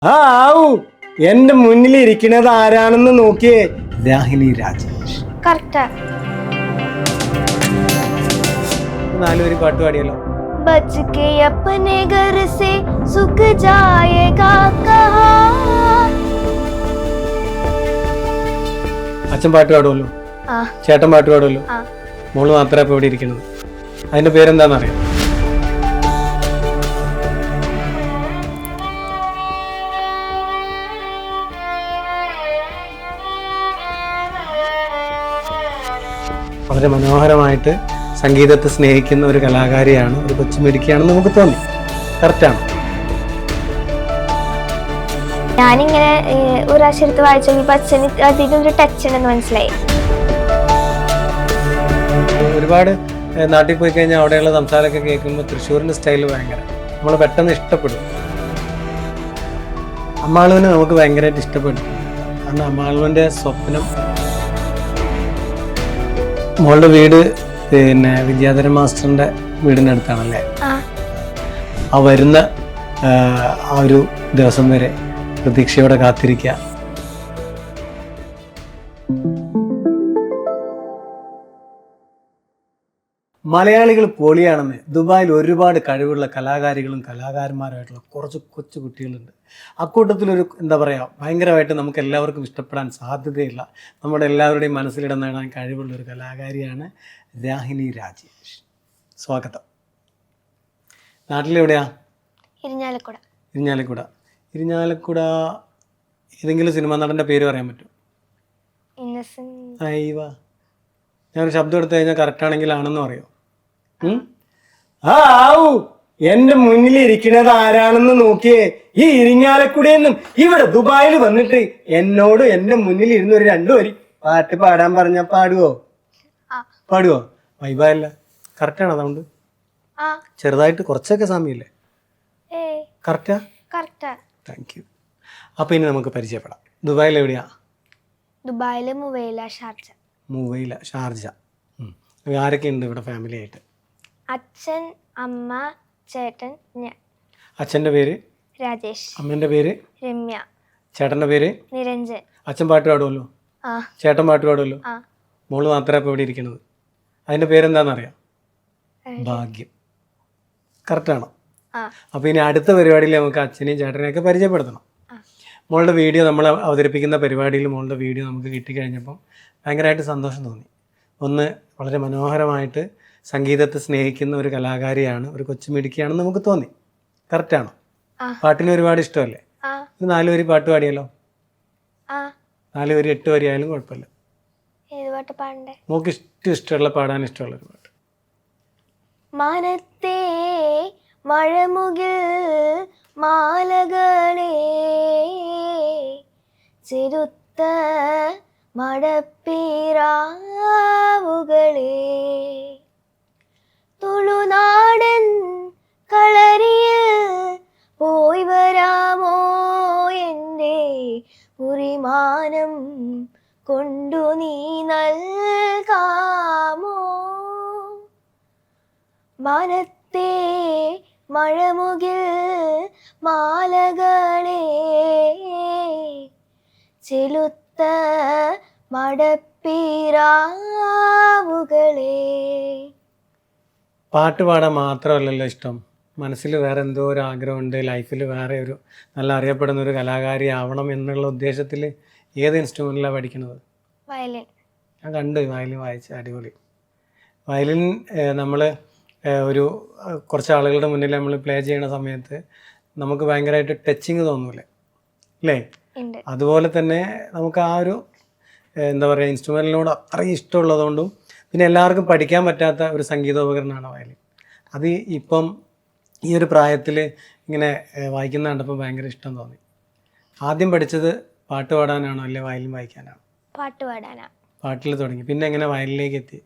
ആ ആവൂ എന്റെ മുന്നിൽ ഇരിക്കുന്നത് ആരാണെന്ന് നോക്കിയേ, രാഹിനി രാജേഷ്. കറക്റ്റാ. നാലുപേര് പാട്ട് പാടിയല്ലോ. बच के अपने घर से सुख जाएगा कहाँ. അച്ഛൻ പാട്ട് പാടുമല്ലോ, ആ ചേട്ടൻ പാട്ട് പാടുമല്ലോ, ആ മോള് മാത്രമേ ഇപ്പൊ ഇവിടെ ഇരിക്കുന്നത്. അതിന്റെ പേരെന്താണെന്നറിയാം? വളരെ മനോഹരമായിട്ട് സംഗീതത്തെ സ്നേഹിക്കുന്ന ഒരു കലാകാരിയാണ്, ഒരു കൊച്ചുമിടുക്കിയാണെന്ന് നമുക്ക് തോന്നി. കറക്റ്റാണ്. ഞാനിങ്ങനെ ഒരു പ്രാവശ്യം എടുത്ത് വായിച്ചു നോക്കിയപ്പോ അച്ഛന് അതിലൊരു ടച്ച് ഉണ്ടെന്ന് മനസ്സിലായി. ഒരുപാട് നാട്ടിൽ പോയി കഴിഞ്ഞാൽ അവിടെയുള്ള സംസാരമൊക്കെ കേൾക്കുമ്പോൾ തൃശ്ശൂരിന്റെ സ്റ്റൈൽ ഭയങ്കര നമ്മൾ പെട്ടെന്ന് ഇഷ്ടപ്പെടും. അമ്മാളുവിനെ നമുക്ക് ഭയങ്കരമായിട്ട് ഇഷ്ടപ്പെട്ടു. കാരണം അമ്മാളുവിന്റെ സ്വപ്നം, മോളുടെ വീട് പിന്നെ വിദ്യാധരൻ മാസ്റ്ററിന്റെ വീടിൻ്റെ അടുത്താണല്ലേ? ആ വരുന്ന ആ ഒരു ദിവസം വരെ പ്രതീക്ഷയോടെ കാത്തിരിക്കുക. മലയാളികൾ പൊളിയാണെന്ന് ദുബായിൽ ഒരുപാട് കഴിവുള്ള കലാകാരികളും കലാകാരന്മാരായിട്ടുള്ള കുറച്ച് കൊച്ചു കുട്ടികളുണ്ട്. അക്കൂട്ടത്തിലൊരു എന്താ പറയുക, ഭയങ്കരമായിട്ട് നമുക്ക് എല്ലാവർക്കും ഇഷ്ടപ്പെടാൻ സാധ്യതയില്ല, നമ്മുടെ എല്ലാവരുടെയും മനസ്സിലിടം നേടാൻ കഴിവുള്ള ഒരു കലാകാരിയാണ് രാഹിനി രാജേഷ്. സ്വാഗതം. നാട്ടിലെവിടെയാ? ഇരിഞ്ഞാലക്കുട. ഇരിഞ്ഞാലക്കുട. ഇരിഞ്ഞാലക്കുട ഏതെങ്കിലും സിനിമാ നടൻ്റെ പേര് പറയാൻ പറ്റുമോ? ഇന്നസെന്റ്. അയ്യവാ, ഞാനൊരു ശബ്ദം എടുത്തു കഴിഞ്ഞാൽ കറക്റ്റ് ആണെങ്കിൽ ആണെന്ന് പറയോ? ആ ആവൂ എന്റെ മുന്നിൽ ഇരിക്കുന്നത് ആരാണെന്ന് നോക്കിയേ. ഈ ഇരിങ്ങാലക്കുടയിൽ നിന്നും ഇവിടെ ദുബായിൽ വന്നിട്ട് എന്നോട് എന്റെ മുന്നിൽ ഇരുന്ന് ഒരു രണ്ടു വരി പാട്ട് പാടാൻ പറഞ്ഞ പാടുവോ? പാടുവോ? വൈബല്ല. കറക്റ്റാണ്. അതുകൊണ്ട് ചെറുതായിട്ട് കുറച്ചൊക്കെ സാമ്യല്ലേ? കറക്റ്റാ? Thank you. അപ്പൊ ഇനി നമുക്ക് പരിചയപ്പെടാം. ദുബായിൽ എവിടെയാ? ദുബായില് മുവൈല, ഷാർജ. Muwaileh, Sharjah. ആരൊക്കെ ഉണ്ട് ഇവിടെ ഫാമിലി ആയിട്ട്? അച്ഛൻ, അമ്മ, ചേട്ടൻ, ഞാൻ. അച്ഛൻ്റെ പേര് രാജേഷ്. അമ്മേൻ്റെ പേര് രമ്യ. ചേട്ടൻ്റെ പേര് നിരഞ്ജൻ. അച്ഛൻ പാട്ട് പാടുമല്ലോ, ചേട്ടൻ പാട്ട് പാടുമല്ലോ, മോള് മാത്രമേ ഇപ്പോൾ ഇവിടെ ഇരിക്കുന്നത്. അതിൻ്റെ പേരെന്താണെന്നറിയാം? ഭാഗ്യം. കറക്റ്റാണോ? അപ്പോൾ ഇനി അടുത്ത പരിപാടിയിൽ നമുക്ക് അച്ഛനെയും ചേട്ടനെയൊക്കെ പരിചയപ്പെടുത്തണം. മോളുടെ വീഡിയോ നമ്മൾ അവതരിപ്പിക്കുന്ന പരിപാടിയിൽ മോളുടെ വീഡിയോ നമുക്ക് കിട്ടിക്കഴിഞ്ഞപ്പം ഭയങ്കരമായിട്ട് സന്തോഷം തോന്നി. ഒന്ന്, വളരെ മനോഹരമായിട്ട് സംഗീതത്തെ സ്നേഹിക്കുന്ന ഒരു കലാകാരിയാണ്, ഒരു കൊച്ചുമിടുക്കിയാണെന്ന് നമുക്ക് തോന്നി. കറക്റ്റാണോ? പാട്ടിന് ഒരുപാട് ഇഷ്ടമല്ലേ? ഒരു 4 വരി പാട്ട് പാടിയല്ലോ. 4 വരി 8 വരി ആയാലും കുഴപ്പമില്ല. നമുക്ക് ഇഷ്ടമുള്ള പാടാൻ ഇഷ്ടമുള്ള ഒരു പാട്ട്. മാനത്തെ മഴമുകിൽ മാലകളെ ചെറുത്ത മടപ്പീരാവുകളെ തുളുനാടൻ കളരിയിൽ പോയി വരാമോ, എൻ്റെ കുറിമാനം കൊണ്ടു നീ നൽകാമോ. മാനത്തെ മഴമുകിൽ മാലകളെ ചെലുത്ത മടപ്പീരാവുകളെ. പാട്ട് പാടാൻ മാത്രമല്ലല്ലോ ഇഷ്ടം, മനസ്സിൽ വേറെ എന്തോ ഒരു ആഗ്രഹമുണ്ട്. ലൈഫിൽ വേറെ ഒരു നല്ല അറിയപ്പെടുന്ന ഒരു കലാകാരി ആവണം എന്നുള്ള ഉദ്ദേശത്തിൽ ഏത് ഇൻസ്ട്രുമെൻറ്റിലാണ് പഠിക്കുന്നത്? വയലിൻ. ഞാൻ കണ്ട് വയലിൻ വായിച്ച അടിപൊളി. വയലിൻ നമ്മൾ ഒരു കുറച്ച് ആളുകളുടെ മുന്നിൽ നമ്മൾ പ്ലേ ചെയ്യുന്ന സമയത്ത് നമുക്ക് ഭയങ്കരമായിട്ട് ടച്ചിങ് തോന്നൂലേ, അല്ലേ? അതുപോലെ തന്നെ നമുക്ക് ആ ഒരു എന്താ പറയുക, ഇൻസ്ട്രുമെൻറ്റിനോട് അത്രയും ഇഷ്ടമുള്ളതുകൊണ്ടും പിന്നെ എല്ലാവർക്കും പഠിക്കാൻ പറ്റാത്ത ഒരു സംഗീതോപകരണമാണ് വയലിൻ. അത് ഇപ്പം ഈ ഒരു പ്രായത്തിൽ ഇങ്ങനെ വായിക്കുന്ന കണ്ടപ്പോൾ ഭയങ്കര ഇഷ്ടം തോന്നി. ആദ്യം പഠിച്ചത് പാട്ട് പാടാനാണോ അല്ലെ വയലിൻ വായിക്കാനാണോ? പാട്ട് പാടാനാ. പാട്ടിൽ തുടങ്ങി, പിന്നെ എങ്ങനെ വയലിലേക്ക് എത്തി?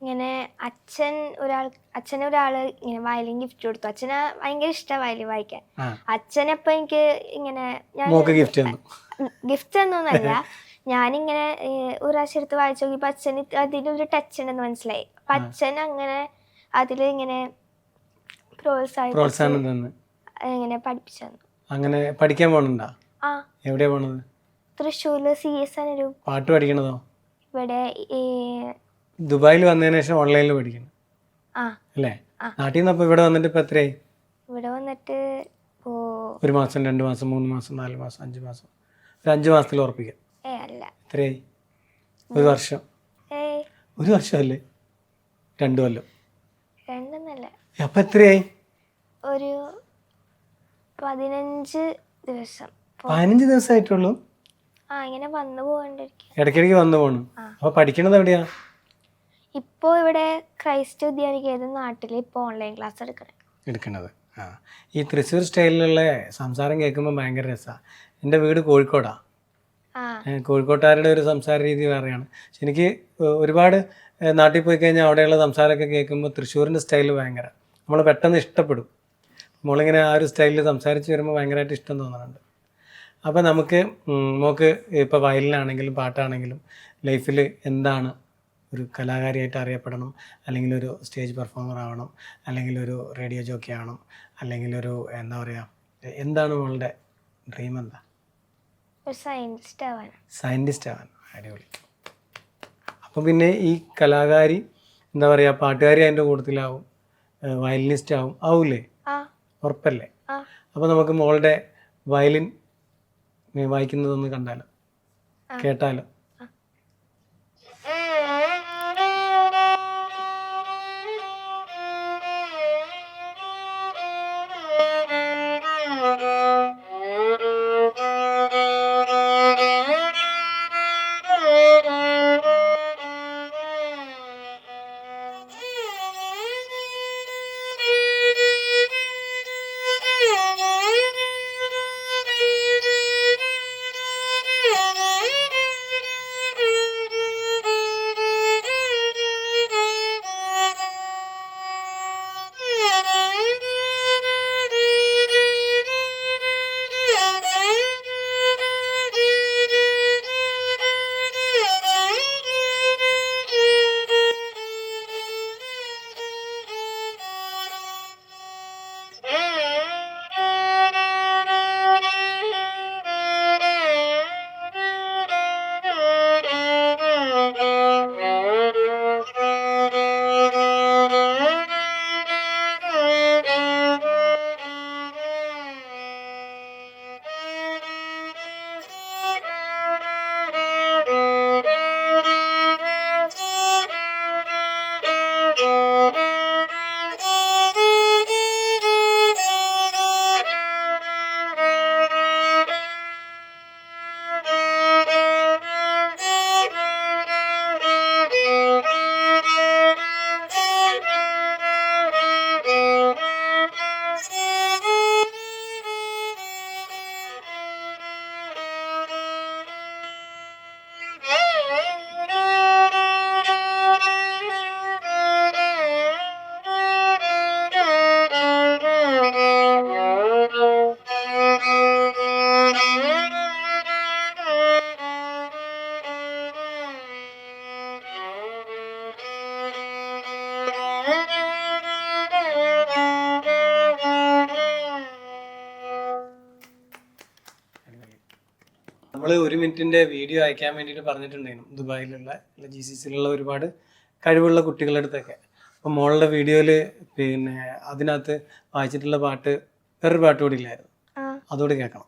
ഇങ്ങനെ അച്ഛന് ഒരാള് ഇങ്ങനെ വയലിൻ ഗിഫ്റ്റ് കൊടുത്തു. അച്ഛന് ഭയങ്കര ഇഷ്ടമാണ് വയലിൻ വായിക്കാൻ. അച്ഛനപ്പം എനിക്ക് ഇങ്ങനെ ഗിഫ്റ്റ് ഒന്നൊന്നല്ല, ഞാനിങ്ങനെ ഒരു പ്രാവശ്യം എടുത്ത് വായിച്ചു നോക്കിയപ്പോ അച്ഛന് അതിലൊരു ടച്ച് ഉണ്ടെന്ന് മനസ്സിലായി. അപ്പൊ അച്ഛൻ അങ്ങനെ അതിൽ ഇങ്ങനെ പ്രോത്സാഹനം ഇങ്ങനെ പഠിപ്പിച്ചു തന്നു. അങ്ങനെ പഠിക്കാൻ പോകണുണ്ടോ? ആ എവിടെയാ പോണത്? തൃശ്ശൂരില് CS ഒരു പാട്ട് പഠിക്കണതോ? ഇവിടെ ദുബായിൽ വന്നതിന് ശേഷം ഓൺലൈനിൽ പഠിക്കണം ആ അല്ലേ? നാട്ടിൽ നിന്ന് അപ്പോൾ ഇവിടെ വന്നിട്ട് ഇപ്പോൾ എത്രയായി? ഇവിടെ വന്നിട്ട് ഓ 1 മാസം 2 മാസം 3 മാസം 4 മാസം 5 മാസം? ഒരു 5 മാസത്തിൽ ഉറപ്പിക്കാം. അല്ല എത്രയായി? 1 വർഷം? 1 വർഷമല്ലേ? 2 കൊല്ലം? 2 അപ്പം എത്രയായി? ഒരു 15 ദിവസം. 15 ദിവസമായിട്ടുള്ളൂ? ഇങ്ങനെ വന്നു പോകണ്ടിരിക്കും. ഇടയ്ക്കിടയ്ക്ക് വന്നു പോകണം. അപ്പോൾ പഠിക്കണത് എവിടെയാ? ഇപ്പോൾ ഇവിടെ ക്രൈസ്റ്റ് വിദ്യാനികേതൻ നാട്ടിൽ ഇപ്പോൾ ഓൺലൈൻ ക്ലാസ് എടുക്കണത്. ഈ തൃശ്ശൂർ സ്റ്റൈലിലുള്ള സംസാരം കേൾക്കുമ്പോൾ ഭയങ്കര രസമാണ്. എൻ്റെ വീട് കോഴിക്കോടാണ്. കോഴിക്കോട്ടുകാരുടെ ഒരു സംസാര രീതി വേറെയാണ്. പക്ഷെ എനിക്ക് ഒരുപാട് നാട്ടിൽ പോയി കഴിഞ്ഞാൽ അവിടെയുള്ള സംസാരമൊക്കെ കേൾക്കുമ്പോൾ തൃശ്ശൂരിൻ്റെ സ്റ്റൈൽ ഭയങ്കര നമ്മൾ പെട്ടെന്ന് ഇഷ്ടപ്പെടും. നമ്മളിങ്ങനെ ആ ഒരു സ്റ്റൈലിൽ സംസാരിച്ച് വരുമ്പോൾ ഭയങ്കരമായിട്ട് ഇഷ്ടം തോന്നുന്നുണ്ട്. അപ്പോൾ നമുക്ക് ഇപ്പോൾ വയലിനാണെങ്കിലും പാട്ടാണെങ്കിലും ലൈഫിൽ എന്താണ് ഒരു കലാകാരിയായിട്ട് അറിയപ്പെടണം, അല്ലെങ്കിൽ ഒരു സ്റ്റേജ് പെർഫോമർ ആവണം, അല്ലെങ്കിൽ ഒരു റേഡിയോ ജോക്കി ആവണം, അല്ലെങ്കിൽ ഒരു എന്താ പറയുക, എന്താണ് നമ്മളുടെ ഡ്രീം? എന്താ? സയൻറ്റിസ്റ്റ് ആവാൻ. അടിപൊളി. അപ്പം പിന്നെ ഈ കലാകാരി എന്താ പറയുക, പാട്ടുകാരി അതിൻ്റെ കൂട്ടത്തിലാവും, വയലിനിസ്റ്റ് ആവൂലേ? ഉറപ്പല്ലേ? അപ്പോൾ നമുക്ക് മോളുടെ വയലിൻ വായിക്കുന്നതൊന്ന് കണ്ടാലോ, കേട്ടാലോ? നമ്മൾ 1 മിനിറ്റിൻ്റെ വീഡിയോ അയക്കാൻ വേണ്ടിയിട്ട് പറഞ്ഞിട്ടുണ്ടായിരുന്നു ദുബായിലുള്ള GCCയിലുള്ള ഒരുപാട് കഴിവുള്ള കുട്ടികളുടെ അടുത്തൊക്കെ. അപ്പോൾ മോളുടെ വീഡിയോയിൽ പിന്നെ അതിനകത്ത് വായിച്ചിട്ടുള്ള പാട്ട് വേറൊരു പാട്ട് കൂടി ഇല്ലായിരുന്നു, അതോടെ കേൾക്കണം.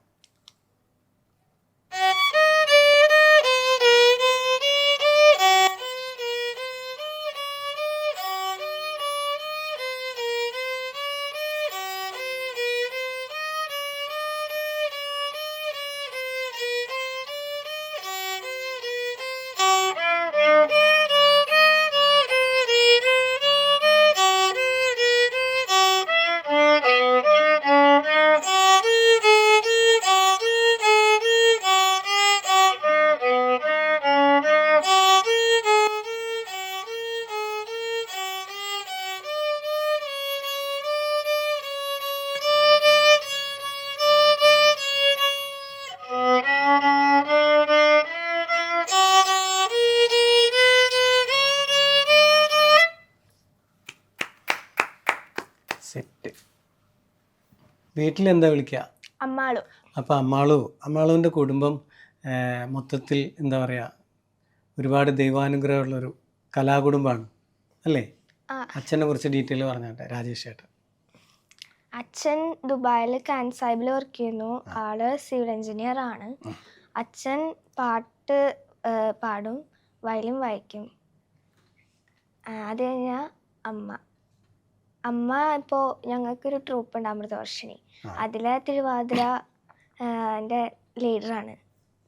സെറ്റ്. വീട്ടിൽ എന്താ വിളിക്കുക? അമ്മാള്. അമ്മാളു. അപ്പോൾ അമ്മാളുവിൻ്റെ കുടുംബം മൊത്തത്തിൽ എന്താ പറയുക, ഒരുപാട് ദൈവാനുഗ്രഹമുള്ളൊരു കലാകുടുംബമാണ് അല്ലേ? അച്ഛനെ കുറിച്ച് ഡീറ്റെയിൽ പറഞ്ഞാട്ടെ രാജേഷ് ചേട്ടൻ. അച്ഛൻ ദുബായിൽ കാൻ സാഹിബിൽ വർക്ക് ചെയ്യുന്നു. ആള് സിവിൽ എഞ്ചിനീയർ ആണ്. അച്ഛൻ പാട്ട് പാടും, വയലിൻ വായിക്കും. അത് കഴിഞ്ഞാൽ അമ്മ ഇപ്പോൾ ഞങ്ങൾക്കൊരു ട്രൂപ്പ് ഉണ്ട്, അമൃതവർഷിണി. അതിലെ തിരുവാതിര എൻ്റെ ലീഡറാണ്.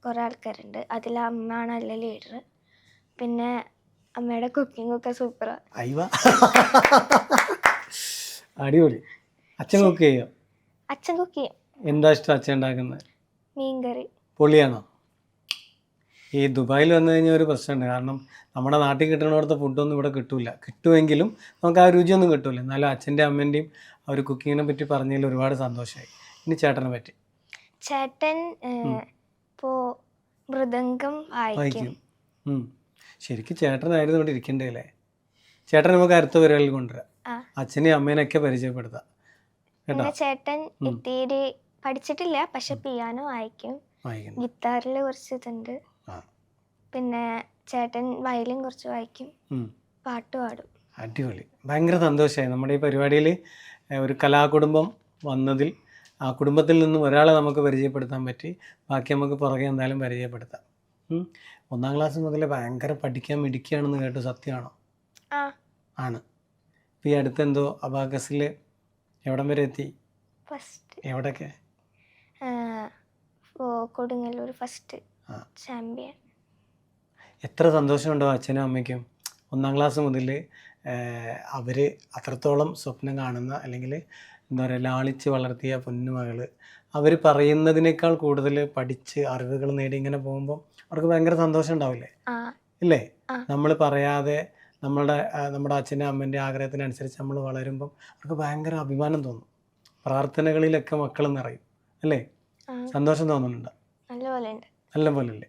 കുറേ ആൾക്കാരുണ്ട്, അതിൽ അമ്മയാണ് നല്ല ലീഡർ. പിന്നെ അമ്മയുടെ കുക്കിംഗ് ഒക്കെ സൂപ്പറാണ്. അടിപൊളി. അച്ഛൻ കുക്ക് ചെയ്യും? അച്ഛൻ കുക്ക് ചെയ്യും. എന്താ ഇഷ്ടം അച്ഛൻ ഉണ്ടാക്കുന്നത്? മീൻകറി. പൊളിയാണോ? ഈ ദുബായിൽ വന്നു കഴിഞ്ഞാൽ ഒരു പ്രശ്നമുണ്ട്. കാരണം നമ്മുടെ നാട്ടിൽ കിട്ടുന്നിടത്ത് ഫുഡൊന്നും ഇവിടെ കിട്ടൂല. കിട്ടുമെങ്കിലും നമുക്ക് ആ രുചിയൊന്നും കിട്ടൂല. എന്നാലും അച്ഛൻ്റെ അമ്മേൻ്റെയും ആ ഒരു കുക്കിങ്ങിനെ പറ്റി പറഞ്ഞതിൽ ഒരുപാട് സന്തോഷമായി. ഇനി ചേട്ടനെ പറ്റി. ചേട്ടൻ ഇപ്പോൾ മൃദംഗം വായിക്കും. ശരിക്കും ചേട്ടനായിരുന്നു ഇവിടെ ഇരിക്കേണ്ടേ അല്ലേ? ചേട്ടൻ നമുക്ക് അടുത്ത പരിപാടിയിൽ കൊണ്ടുവരാം. അച്ഛനെയും അമ്മേനെയൊക്കെ പരിചയപ്പെടുത്താം കേട്ടോ. ചേട്ടൻ ഇത്തിരി പഠിച്ചിട്ടില്ല, പക്ഷെ പിയാനോ വായിക്കും, ഗിത്താറിൽ കുറച്ച് ഇതുണ്ട്. പിന്നെ ചേട്ടൻ വയലിൻ കുറച്ച് വായിക്കും, പാട്ട് പാടും. അടിപൊളി. ഭയങ്കര സന്തോഷമായി നമ്മുടെ ഈ പരിപാടിയിൽ ഒരു കലാകുടുംബം വന്നതിൽ. ആ കുടുംബത്തിൽ നിന്നും ഒരാളെ നമുക്ക് പരിചയപ്പെടുത്താൻ പറ്റി. ബാക്കി നമുക്ക് പുറകെ എന്തായാലും പരിചയപ്പെടുത്താം. 1ാം ക്ലാസ് മുതലേ ഭയങ്കര പഠിക്കാൻ മിടുക്കിയാണെന്ന് കേട്ടു, സത്യമാണോ? ആണ്. ഇപ്പം ഈ അടുത്തെന്തോ അബാക്കസിൽ എവിടം വരെ എത്തി? ഫസ്റ്റ്. എവിടെയൊക്കെ? Kodungallur first champion. എത്ര സന്തോഷമുണ്ടോ അച്ഛനും അമ്മയ്ക്കും? 1ാം ക്ലാസ് മുതൽ അവർ അത്രത്തോളം സ്വപ്നം കാണുന്ന, അല്ലെങ്കിൽ എന്താ പറയുക, ലാളിച്ച് വളർത്തിയ പൊന്നുമകൾ അവർ പറയുന്നതിനേക്കാൾ കൂടുതൽ പഠിച്ച് അറിവുകൾ നേടി ഇങ്ങനെ പോകുമ്പോൾ അവർക്ക് ഭയങ്കര സന്തോഷം ഉണ്ടാവില്ലേ? ഇല്ലേ? നമ്മൾ പറയാതെ നമ്മുടെ അച്ഛൻ്റെ അമ്മേൻ്റെ ആഗ്രഹത്തിനനുസരിച്ച് നമ്മൾ വളരുമ്പം അവർക്ക് ഭയങ്കര അഭിമാനം തോന്നും. പ്രാർത്ഥനകളിലൊക്കെ മക്കൾ നിറയും അല്ലേ? സന്തോഷം തോന്നുന്നുണ്ടോ? നല്ല പോലെ അല്ലേ?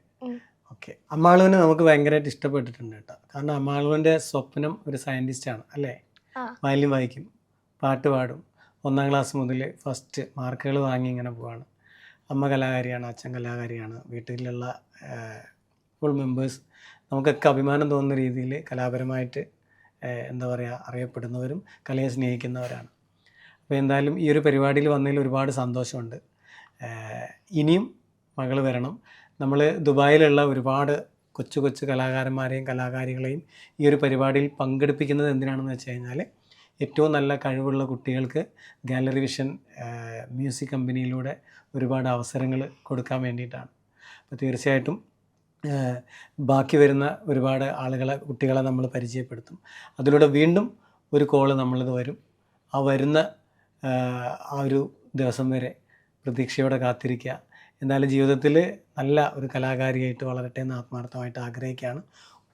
ഓക്കെ. അമ്മാളുവിനെ നമുക്ക് ഭയങ്കരമായിട്ട് ഇഷ്ടപ്പെട്ടിട്ടുണ്ട് കേട്ടോ. കാരണം അമ്മാളുവിൻ്റെ സ്വപ്നം ഒരു സയൻറ്റിസ്റ്റാണ് അല്ലേ? വയലിൻ വായിക്കും, പാട്ട് പാടും. 1ാം ക്ലാസ് മുതൽ ഫസ്റ്റ് മാർക്കുകൾ വാങ്ങി ഇങ്ങനെ പോവാണ്. അമ്മ കലാകാരിയാണ്, അച്ഛൻ കലാകാരിയാണ്. വീട്ടിലുള്ള ഫുൾ മെമ്പേഴ്സ് നമുക്കൊക്കെ അഭിമാനം തോന്നുന്ന രീതിയിൽ കലാപരമായിട്ട് എന്താ പറയുക, അറിയപ്പെടുന്നവരും കലയെ സ്നേഹിക്കുന്നവരാണ്. അപ്പോൾ എന്തായാലും ഈ ഒരു പരിപാടിയിൽ വന്നതിൽ ഒരുപാട് സന്തോഷമുണ്ട്. ഇനിയും മകൾ വരണം. നമ്മൾ ദുബായിലുള്ള ഒരുപാട് കൊച്ചു കൊച്ചു കലാകാരന്മാരെയും കലാകാരികളെയും ഈ ഒരു പരിപാടിയിൽ പങ്കെടുപ്പിക്കുന്നത് എന്തിനാണെന്ന് വെച്ച് കഴിഞ്ഞാൽ, ഏറ്റവും നല്ല കഴിവുള്ള കുട്ടികൾക്ക് ഗാലറി വിഷൻ മ്യൂസിക് കമ്പനിയിലൂടെ ഒരുപാട് അവസരങ്ങൾ കൊടുക്കാൻ വേണ്ടിയിട്ടാണ്. അപ്പോൾ തീർച്ചയായിട്ടും ബാക്കി വരുന്ന ഒരുപാട് കുട്ടികളെ നമ്മൾ പരിചയപ്പെടുത്തും. അതിലൂടെ വീണ്ടും ഒരു കോള് നമ്മളിത് വരും. ആ വരുന്ന ആ ഒരു ദിവസം വരെ പ്രതീക്ഷയോടെ കാത്തിരിക്കുക. എന്തായാലും ജീവിതത്തിൽ നല്ല ഒരു കലാകാരിയായിട്ട് വളരട്ടെ എന്ന് ആത്മാർത്ഥമായിട്ട് ആഗ്രഹിക്കുകയാണ്.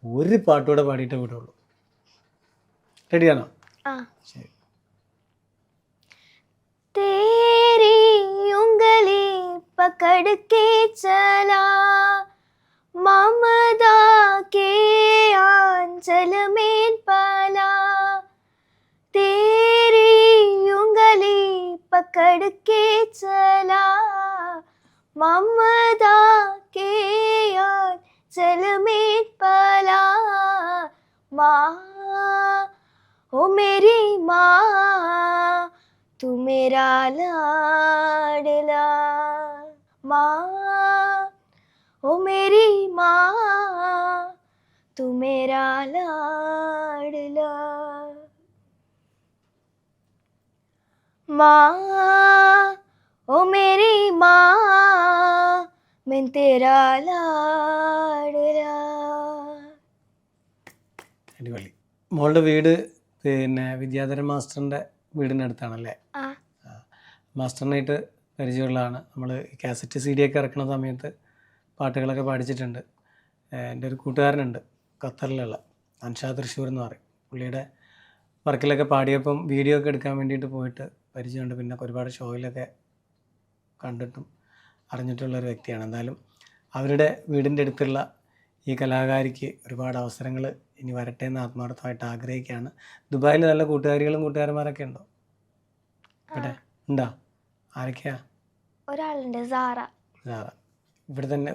ഒരു പാട്ടുകൂടെ പാടിയിട്ട് വിടുള്ളൂ. റെഡിയാണോ? ശരി. तेरी उंगली पकड़ के चला ममता के आंचल में पला. तेरी उंगली पकड़ के चला ममता के आंचल में पला. माँ ओ मेरी माँ तू मेरा लाडला. माँ ओ मेरी माँ तू मेरा लाडला. माँ ओ मेरी माँ मैं तेरा लाडला. അടിപൊളി. മോളുടെ വീട് പിന്നെ വിദ്യാധരൻ മാസ്റ്ററിൻ്റെ വീടിനടുത്താണല്ലേ? മാസ്റ്ററിനായിട്ട് പരിചയമുള്ളതാണ്. നമ്മൾ കാസറ്റ് CD ഒക്കെ ഇറക്കുന്ന സമയത്ത് പാട്ടുകളൊക്കെ പാടിച്ചിട്ടുണ്ട്. എൻ്റെ ഒരു കൂട്ടുകാരനുണ്ട് ഖത്തറിലുള്ള, അൻഷാ തൃശ്ശൂർ എന്ന് പറയും. പുള്ളിയുടെ വർക്കിലൊക്കെ പാടിയപ്പം വീഡിയോ ഒക്കെ എടുക്കാൻ വേണ്ടിയിട്ട് പോയിട്ട് പരിചയമുണ്ട്. പിന്നെ ഒരുപാട് ഷോയിലൊക്കെ കണ്ടിട്ടും അറിഞ്ഞിട്ടുള്ളൊരു വ്യക്തിയാണ്. എന്തായാലും അവരുടെ വീടിൻ്റെ അടുത്തുള്ള ഈ കലാകാരിക്ക് ഒരുപാട് അവസരങ്ങൾ ഇനി വരട്ടെ എന്ന് ആത്മാർത്ഥമായിട്ട് ആഗ്രഹിക്കുകയാണ്. ദുബായിൽ നല്ല കൂട്ടുകാരികളും കൂട്ടുകാരന്മാരൊക്കെ ഉണ്ടോ? ഇവിടെ ഉണ്ടോ? ആരൊക്കെയാ? ഒരാളുണ്ട് സാറ. ഇവിടെ തന്നെ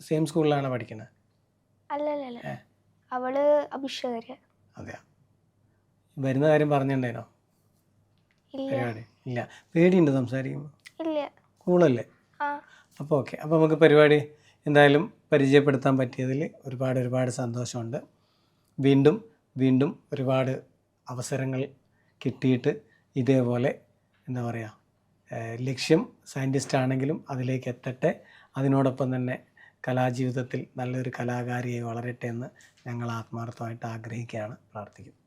സെയിം സ്കൂളിലാണ് പഠിക്കുന്നത്? അല്ലല്ല, അവള് അഭിഷേകര്. അതെയാ. വരുന്ന കാര്യം പറഞ്ഞിട്ടുണ്ടായിരുന്നോ? ഇല്ല. പരിപാടി ഇല്ല. പേടിയുണ്ട് സംസാരിക്കുമ്പോൾ? ഇല്ല. കൂളല്ലേ? അപ്പോൾ ഓക്കെ. അപ്പോൾ നമുക്ക് പരിപാടി എന്തായാലും പരിചയപ്പെടുത്താൻ പറ്റിയതിൽ ഒരുപാട് സന്തോഷമുണ്ട്. വീണ്ടും ഒരുപാട് അവസരങ്ങൾ കിട്ടിയിട്ട് ഇതേപോലെ എന്താ പറയുക, ലക്ഷ്യം സയൻറ്റിസ്റ്റ് ആണെങ്കിലും അതിലേക്ക് എത്തട്ടെ. അതിനോടൊപ്പം തന്നെ കലാജീവിതത്തിൽ നല്ലൊരു കലാകാരിയായി വളരട്ടെ എന്ന് ഞങ്ങൾ ആത്മാർത്ഥമായിട്ട് ആഗ്രഹിക്കുകയാണ്, പ്രാർത്ഥിക്കുന്നു.